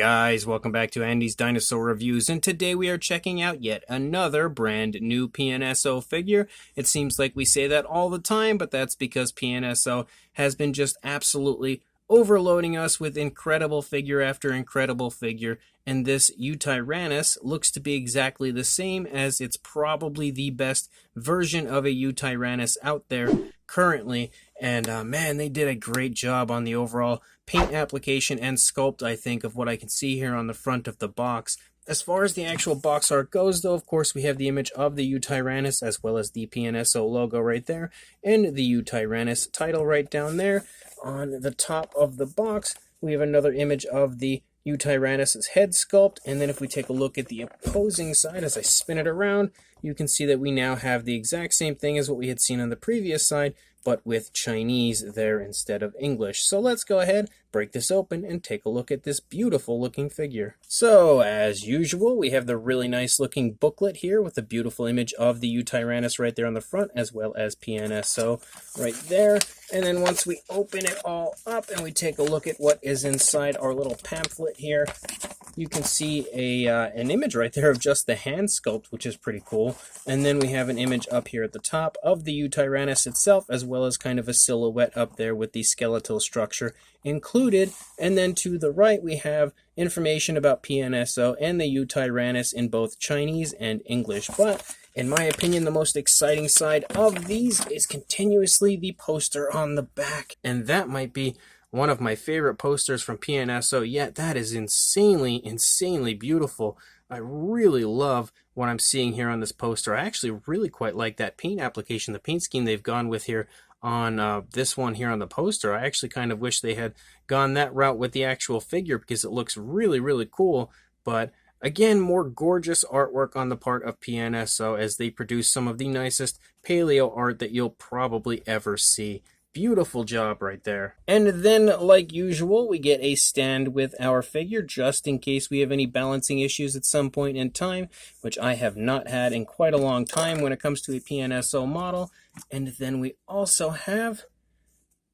guys, welcome back to Andy's Dinosaur Reviews, and today we are checking out yet another brand new PNSO figure. It seems like we say that all the time, but that's because PNSO has been just absolutely overloading us with incredible figure after incredible figure, and this Yutyrannus looks to be exactly the same, as it's probably the best version of a Yutyrannus out there currently. And man, they did a great job on the overall paint application and sculpt, I think, of what I can see here on the front of the box. As far as the actual box art goes, though, of course, we have the image of the Yutyrannus as well as the PNSO logo right there, and the Yutyrannus title right down there. On the top of the box, we have another image of the Yutyrannus' head sculpt, and then if we take a look at the opposing side, as I spin it around, you can see that we now have the exact same thing as what we had seen on the previous side, but with Chinese there instead of English. So let's go ahead, break this open, and take a look at this beautiful looking figure. So, as usual, we have the really nice looking booklet here with the beautiful image of the Yutyrannus right there on the front, as well as PNSO right there. And then once we open it all up and we take a look at what is inside our little pamphlet here, you can see an image right there of just the hand sculpt, which is pretty cool. And then we have an image up here at the top of the Yutyrannus itself, as well as kind of a silhouette up there with the skeletal structure included. And then to the right, we have information about PNSO and the Yutyrannus in both Chinese and English. But in my opinion, the most exciting side of these is continuously the poster on the back. And that might be one of my favorite posters from PNSO yet. That is insanely beautiful. I really love what I'm seeing here on this poster. I actually really quite like that paint application, the paint scheme they've gone with here on this one here on the poster. I actually kind of wish they had gone that route with the actual figure, because it looks really cool. But again, more gorgeous artwork on the part of PNSO as they produce some of the nicest paleo art that you'll probably ever see. Beautiful job right there. And then, like usual, we get a stand with our figure, just in case we have any balancing issues at some point in time, which I have not had in quite a long time when it comes to a PNSO model. And then we also have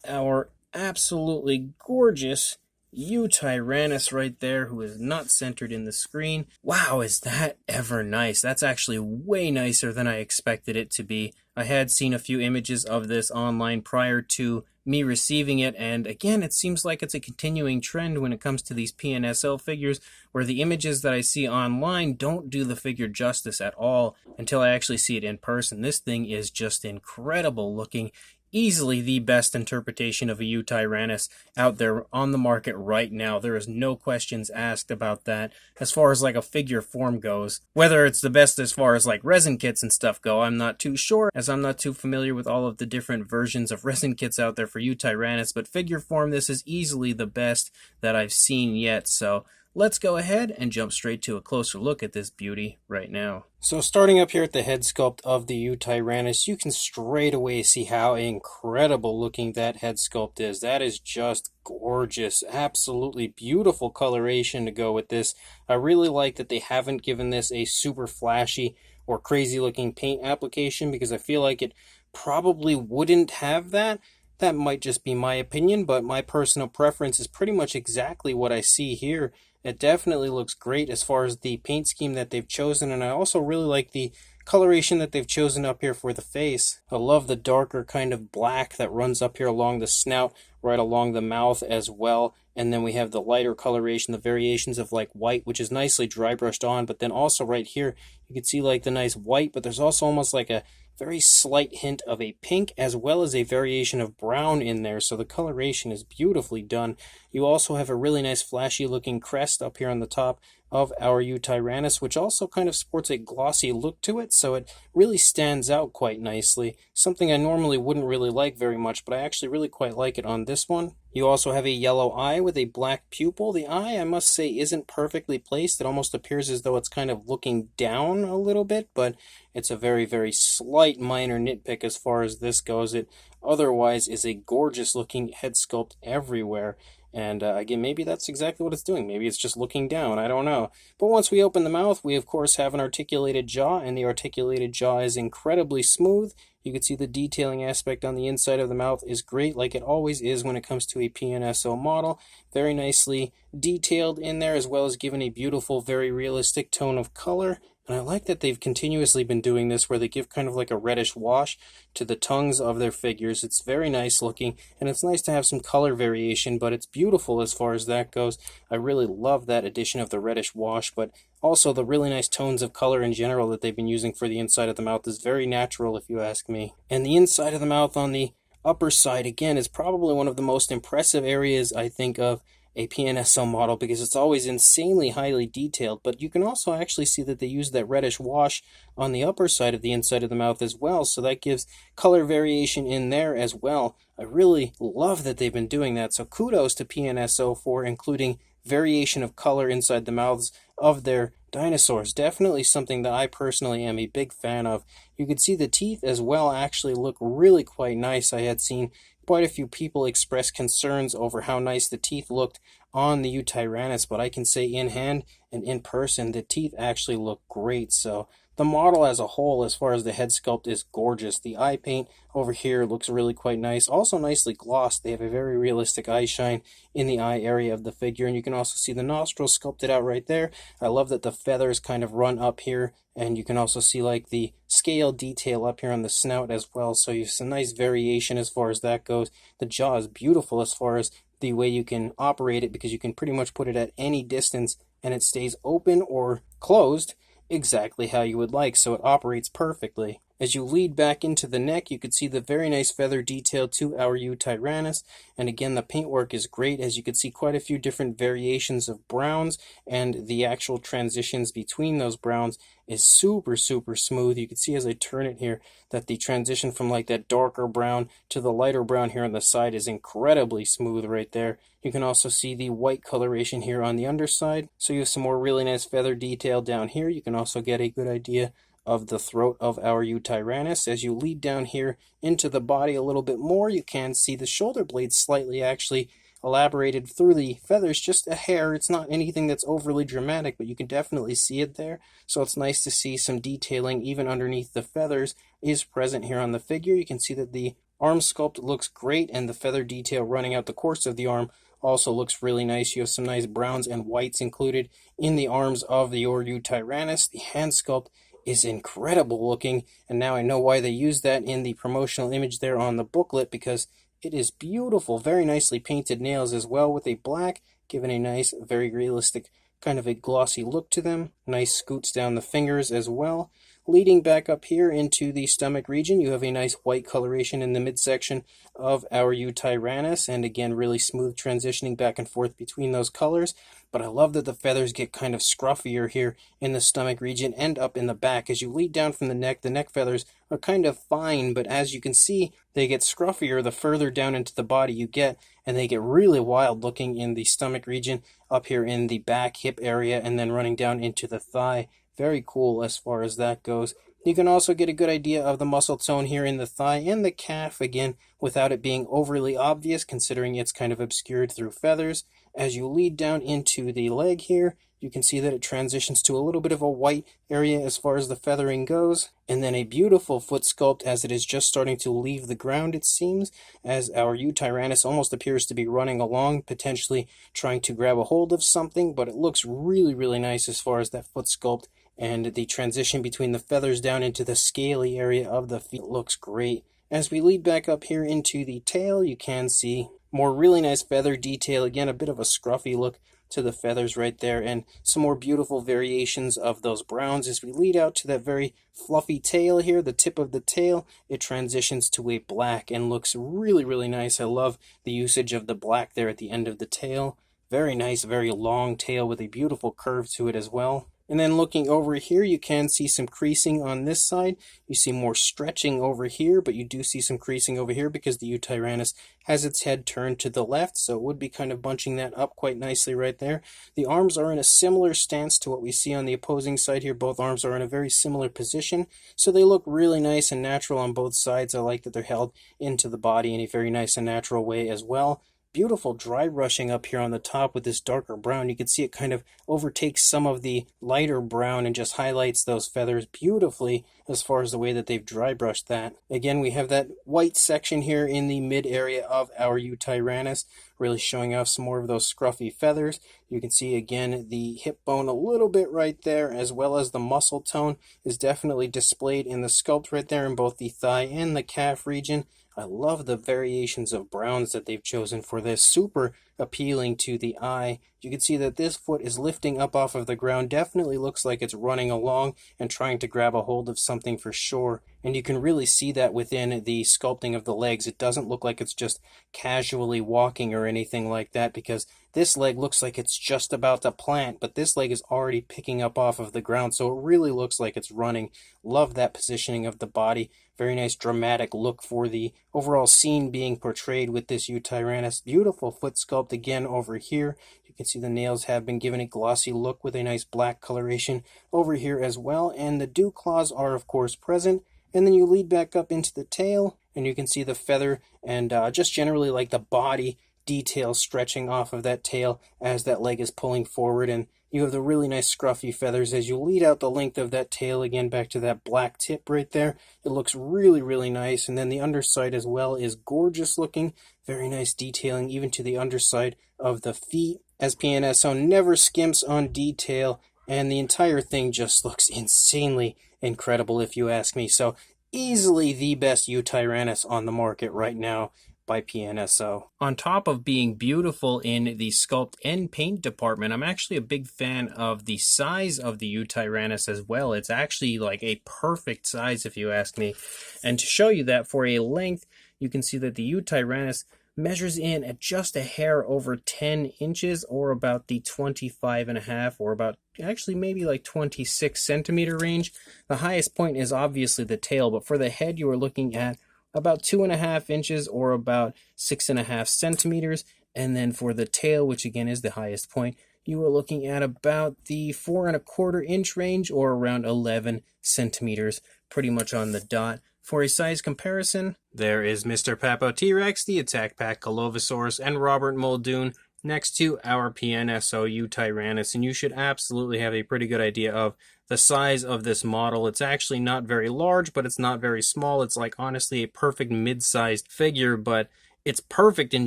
our absolutely gorgeous Yutyrannus right there, who is not centered in the screen. Wow, is that ever nice. That's actually way nicer than I expected it to be. I had seen a few images of this online prior to me receiving it, and again, it seems like it's a continuing trend when it comes to these PNSO figures, where the images that I see online don't do the figure justice at all until I actually see it in person. This thing is just incredible looking. Easily the best interpretation of a Yutyrannus out there on the market right now. There is no questions asked about that. As far as like a figure form goes, whether it's the best as far as like resin kits and stuff go, I'm not too sure, as I'm not too familiar with all of the different versions of resin kits out there for Yutyrannus, but figure form, this is easily the best that I've seen yet. So let's go ahead and jump straight to a closer look at this beauty right now. So starting up here at the head sculpt of the Yutyrannus, you can straight away see how incredible looking that head sculpt is. That is just gorgeous. Absolutely beautiful coloration to go with this. I really like that they haven't given this a super flashy or crazy looking paint application, because I feel like it probably wouldn't have that. That might just be my opinion, but my personal preference is pretty much exactly what I see here. It definitely looks great as far as the paint scheme that they've chosen, and I also really like the coloration that they've chosen up here for the face. I love the darker kind of black that runs up here along the snout, right along the mouth as well. And then we have the lighter coloration, the variations of like white, which is nicely dry brushed on, but then also right here, you can see like the nice white, but there's also almost like a very slight hint of a pink as well as a variation of brown in there, so the coloration is beautifully done. You also have a really nice flashy looking crest up here on the top of our Yutyrannus, which also kind of sports a glossy look to it, so it really stands out quite nicely. Something I normally wouldn't really like very much, but I actually really quite like it on this one. You also have a yellow eye with a black pupil. The eye, I must say, isn't perfectly placed. It almost appears as though it's kind of looking down a little bit, but it's a very slight minor nitpick as far as this goes. It otherwise is a gorgeous looking head sculpt everywhere. And again, maybe that's exactly what it's doing. Maybe it's just looking down. I don't know. But once we open the mouth, we of course have an articulated jaw, and the articulated jaw is incredibly smooth. You can see the detailing aspect on the inside of the mouth is great, like it always is when it comes to a PNSO model. Very nicely detailed in there, as well as given a beautiful, very realistic tone of color. And I like that they've continuously been doing this where they give kind of like a reddish wash to the tongues of their figures. It's very nice looking, and it's nice to have some color variation, but it's beautiful as far as that goes. I really love that addition of the reddish wash, but also the really nice tones of color in general that they've been using for the inside of the mouth is very natural, if you ask me. And the inside of the mouth on the upper side, again, is probably one of the most impressive areas, I think, of a PNSO model, because it's always insanely highly detailed. But you can also actually see that they use that reddish wash on the upper side of the inside of the mouth as well, so that gives color variation in there as well. I really love that they've been doing that, so kudos to PNSO for including variation of color inside the mouths of their dinosaurs. Definitely something that I personally am a big fan of. You can see the teeth as well actually look really quite nice. I had seen quite a few people express concerns over how nice the teeth looked on the Yutyrannus, but I can say in hand and in person, the teeth actually look great. So the model as a whole, as far as the head sculpt, is gorgeous. The eye paint over here looks really quite nice. Also nicely glossed. They have a very realistic eye shine in the eye area of the figure, and you can also see the nostrils sculpted out right there. I love that the feathers kind of run up here, and you can also see like the scale detail up here on the snout as well. So you have some nice variation as far as that goes. The jaw is beautiful as far as the way you can operate it, because you can pretty much put it at any distance and it stays open or closed exactly how you would like, so it operates perfectly. As you lead back into the neck, you can see the very nice feather detail to our Yutyrannus, and again the paintwork is great, as you can see quite a few different variations of browns, and the actual transitions between those browns is super smooth. You can see as I turn it here that the transition from like that darker brown to the lighter brown here on the side is incredibly smooth right there. You can also see the white coloration here on the underside, so you have some more really nice feather detail down here. You can also get a good idea of the throat of our Yutyrannus. As you lead down here into the body a little bit more, you can see the shoulder blades slightly actually elaborated through the feathers, just a hair. It's not anything that's overly dramatic, but you can definitely see it there. So it's nice to see some detailing even underneath the feathers is present here on the figure. You can see that the arm sculpt looks great, and the feather detail running out the course of the arm also looks really nice. You have some nice browns and whites included in the arms of the Yutyrannus. The hand sculpt is incredible looking, and now I know why they used that in the promotional image there on the booklet, because it is beautiful. Very nicely painted nails as well, with a black, giving a nice, very realistic kind of a glossy look to them. Nice scoots down the fingers as well. Leading back up here into the stomach region, you have a nice white coloration in the midsection of our Yutyrannus, and again, really smooth transitioning back and forth between those colors. But I love that the feathers get kind of scruffier here in the stomach region and up in the back. As you lead down from the neck feathers are kind of fine, but as you can see, they get scruffier the further down into the body you get, and they get really wild looking in the stomach region, up here in the back hip area, and then running down into the thigh. Very cool as far as that goes. You can also get a good idea of the muscle tone here in the thigh and the calf, again, without it being overly obvious, considering it's kind of obscured through feathers. As you lead down into the leg here, you can see that it transitions to a little bit of a white area as far as the feathering goes, and then a beautiful foot sculpt as it is just starting to leave the ground, it seems, as our Yutyrannus almost appears to be running along, potentially trying to grab a hold of something, but it looks really nice as far as that foot sculpt, and the transition between the feathers down into the scaly area of the feet looks great. As we lead back up here into the tail, you can see more really nice feather detail. Again, a bit of a scruffy look to the feathers right there, and some more beautiful variations of those browns. As we lead out to that very fluffy tail here, the tip of the tail, it transitions to a black and looks really nice. I love the usage of the black there at the end of the tail. Very nice, very long tail with a beautiful curve to it as well. And then looking over here, you can see some creasing on this side. You see more stretching over here, but you do see some creasing over here because the Yutyrannus has its head turned to the left, so it would be kind of bunching that up quite nicely right there. The arms are in a similar stance to what we see on the opposing side here. Both arms are in a very similar position, so they look really nice and natural on both sides. I like that they're held into the body in a very nice and natural way as well. beautiful dry brushing up here on the top with this darker brown. You can see it kind of overtakes some of the lighter brown and just highlights those feathers beautifully as far as the way that they've dry brushed that. Again, we have that white section here in the mid area of our Yutyrannus, really showing off some more of those scruffy feathers. You can see again the hip bone a little bit right there, as well as the muscle tone is definitely displayed in the sculpt right there in both the thigh and the calf region. I love the variations of browns that they've chosen for this, super appealing to the eye. You can see that this foot is lifting up off of the ground, definitely looks like it's running along and trying to grab a hold of something for sure. And you can really see that within the sculpting of the legs. It doesn't look like it's just casually walking or anything like that, because this leg looks like it's just about to plant, but this leg is already picking up off of the ground, so it really looks like it's running. Love that positioning of the body. Very nice dramatic look for the overall scene being portrayed with this Yutyrannus. Beautiful foot sculpt again over here. You can see the nails have been given a glossy look with a nice black coloration over here as well, and the dew claws are of course present. And then you lead back up into the tail, and you can see the feather and just generally like the body detail stretching off of that tail as that leg is pulling forward. And you have the really nice scruffy feathers as you lead out the length of that tail again back to that black tip right there. It looks really, really nice. And then the underside as well is gorgeous looking. Very nice detailing even to the underside of the feet, as PNSO never skimps on detail, and the entire thing just looks insanely incredible if you ask me. So easily the best Yutyrannus on the market right now by PNSO. On top of being beautiful in the sculpt and paint department, I'm actually a big fan of the size of the Yutyrannus as well. It's actually like a perfect size if you ask me. And to show you that, for a length, you can see that the Yutyrannus measures in at just a hair over 10 inches, or about the 25.5, or about actually maybe like 26 centimeter range. The highest point is obviously the tail, but for the head you are looking at about 2.5 inches, or about 6.5 centimeters. And then for the tail, which again is the highest point, you are looking at about the 4.25 inch range, or around 11 centimeters, pretty much on the dot. For a size comparison, there is Mr. Papo T-Rex, the Attack Pack Colovosaurus, and Robert Muldoon next to our PNSO Yutyrannus, and you should absolutely have a pretty good idea of the size of this model. It's actually not very large, but it's not very small. It's like honestly a perfect mid-sized figure, but it's perfect in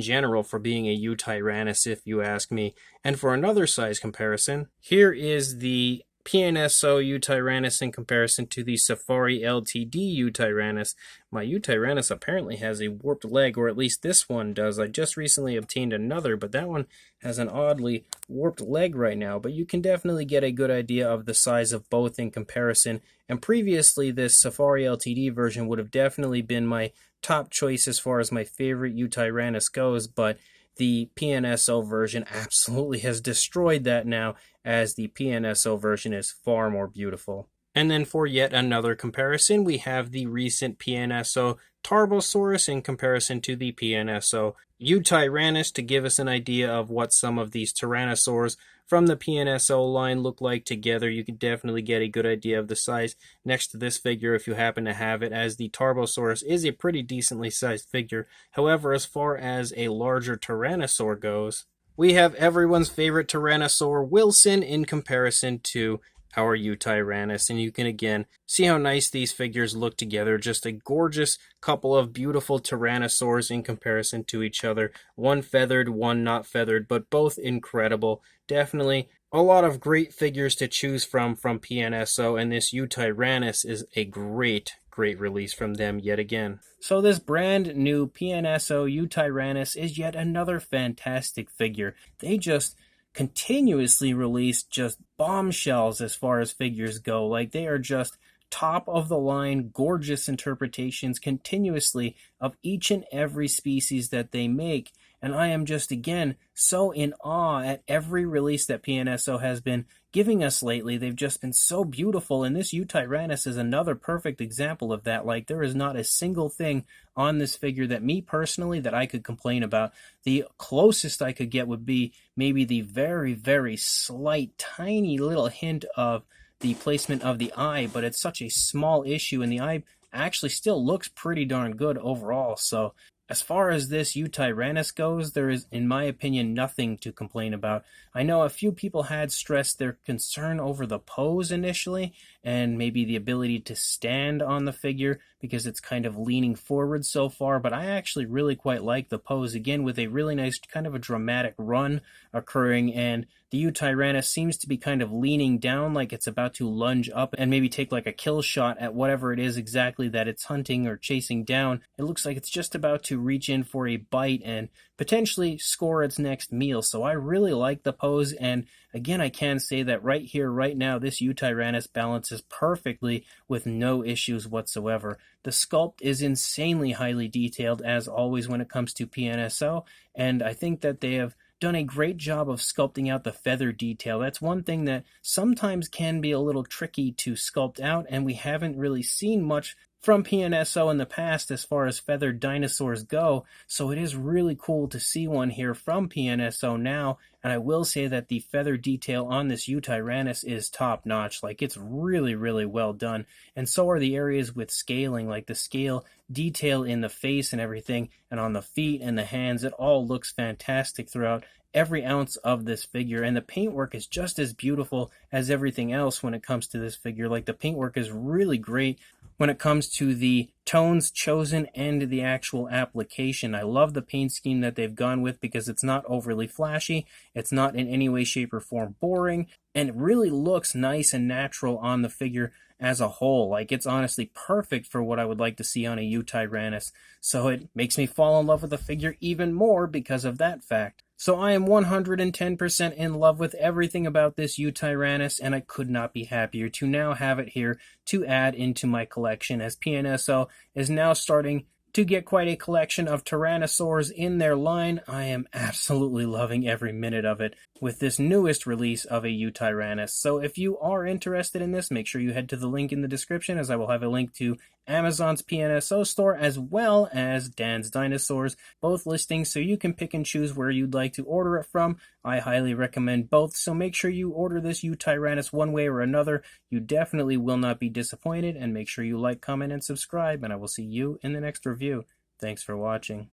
general for being a Yutyrannus if you ask me. And for another size comparison, here is the PNSO Yutyrannus in comparison to the Safari Ltd Yutyrannus. My Yutyrannus apparently has a warped leg, or at least this one does. I just recently obtained another, but that one has an oddly warped leg right now. But you can definitely get a good idea of the size of both in comparison. And previously, this Safari Ltd version would have definitely been my top choice as far as my favorite Yutyrannus goes, but the PNSO version absolutely has destroyed that now, as the PNSO version is far more beautiful. And then for yet another comparison, we have the recent PNSO Tarbosaurus in comparison to the PNSO Yutyrannus, to give us an idea of what some of these Tyrannosaurs from the PNSO line look like together. You can definitely get a good idea of the size next to this figure if you happen to have it, as the Tarbosaurus is a pretty decently sized figure. However, as far as a larger Tyrannosaur goes, we have everyone's favorite Tyrannosaur, Wilson, in comparison to our Yutyrannus, and you can again see how nice these figures look together. Just a gorgeous couple of beautiful Tyrannosaurs in comparison to each other. One feathered, one not feathered, but both incredible. Definitely a lot of great figures to choose from PNSO, and this Yutyrannus is a great release from them yet again. So this brand new PNSO Yutyrannus is yet another fantastic figure. They just continuously release just bombshells as far as figures go. Like, they are just top of the line, gorgeous interpretations continuously of each and every species that they make. And I am just, again, so in awe at every release that PNSO has been giving us lately. They've just been so beautiful, and this Yutyrannus is another perfect example of that. Like, there is not a single thing on this figure that me personally that I could complain about. The closest I could get would be maybe the very, very slight, tiny little hint of the placement of the eye, but it's such a small issue, and the eye actually still looks pretty darn good overall. So As far as this Yutyrannus goes, there is, in my opinion, nothing to complain about. I know a few people had stressed their concern over the pose initially, and maybe the ability to stand on the figure because it's kind of leaning forward so far, but I actually really quite like the pose, again, with a really nice kind of a dramatic run occurring, and the Yutyrannus seems to be kind of leaning down like it's about to lunge up and maybe take like a kill shot at whatever it is exactly that it's hunting or chasing down. It looks like it's just about to reach in for a bite and potentially score its next meal. So I really like the pose, and again, I can say that right here, right now, this Yutyrannus balances perfectly with no issues whatsoever. The sculpt is insanely highly detailed, as always when it comes to PNSO, and I think that they have done a great job of sculpting out the feather detail. That's one thing that sometimes can be a little tricky to sculpt out, and we haven't really seen much from PNSO in the past as far as feathered dinosaurs go, so it is really cool to see one here from PNSO now, and I will say that the feather detail on this Yutyrannus is top notch. Like, it's really, really well done, and so are the areas with scaling, like the scale detail in the face and everything, and on the feet and the hands. It all looks fantastic throughout every ounce of this figure, and the paintwork is just as beautiful as everything else when it comes to this figure. Like, the paintwork is really great when it comes to the tones chosen and the actual application. I love the paint scheme that they've gone with because it's not overly flashy, it's not in any way, shape, or form boring, and it really looks nice and natural on the figure as a whole. Like, it's honestly perfect for what I would like to see on a Yutyrannus, so it makes me fall in love with the figure even more because of that fact. So I am 110% in love with everything about this Yutyrannus, and I could not be happier to now have it here to add into my collection, as PNSO is now starting to get quite a collection of Tyrannosaurs in their line. I am absolutely loving every minute of it with this newest release of a Yutyrannus. So if you are interested in this, make sure you head to the link in the description, as I will have a link to Amazon's PNSO store as well as Dan's Dinosaurs, both listings, so you can pick and choose where you'd like to order it from. I highly recommend both, so make sure you order this Yutyrannus one way or another. You definitely will not be disappointed, and make sure you like, comment, and subscribe, and I will see you in the next review. Thanks for watching.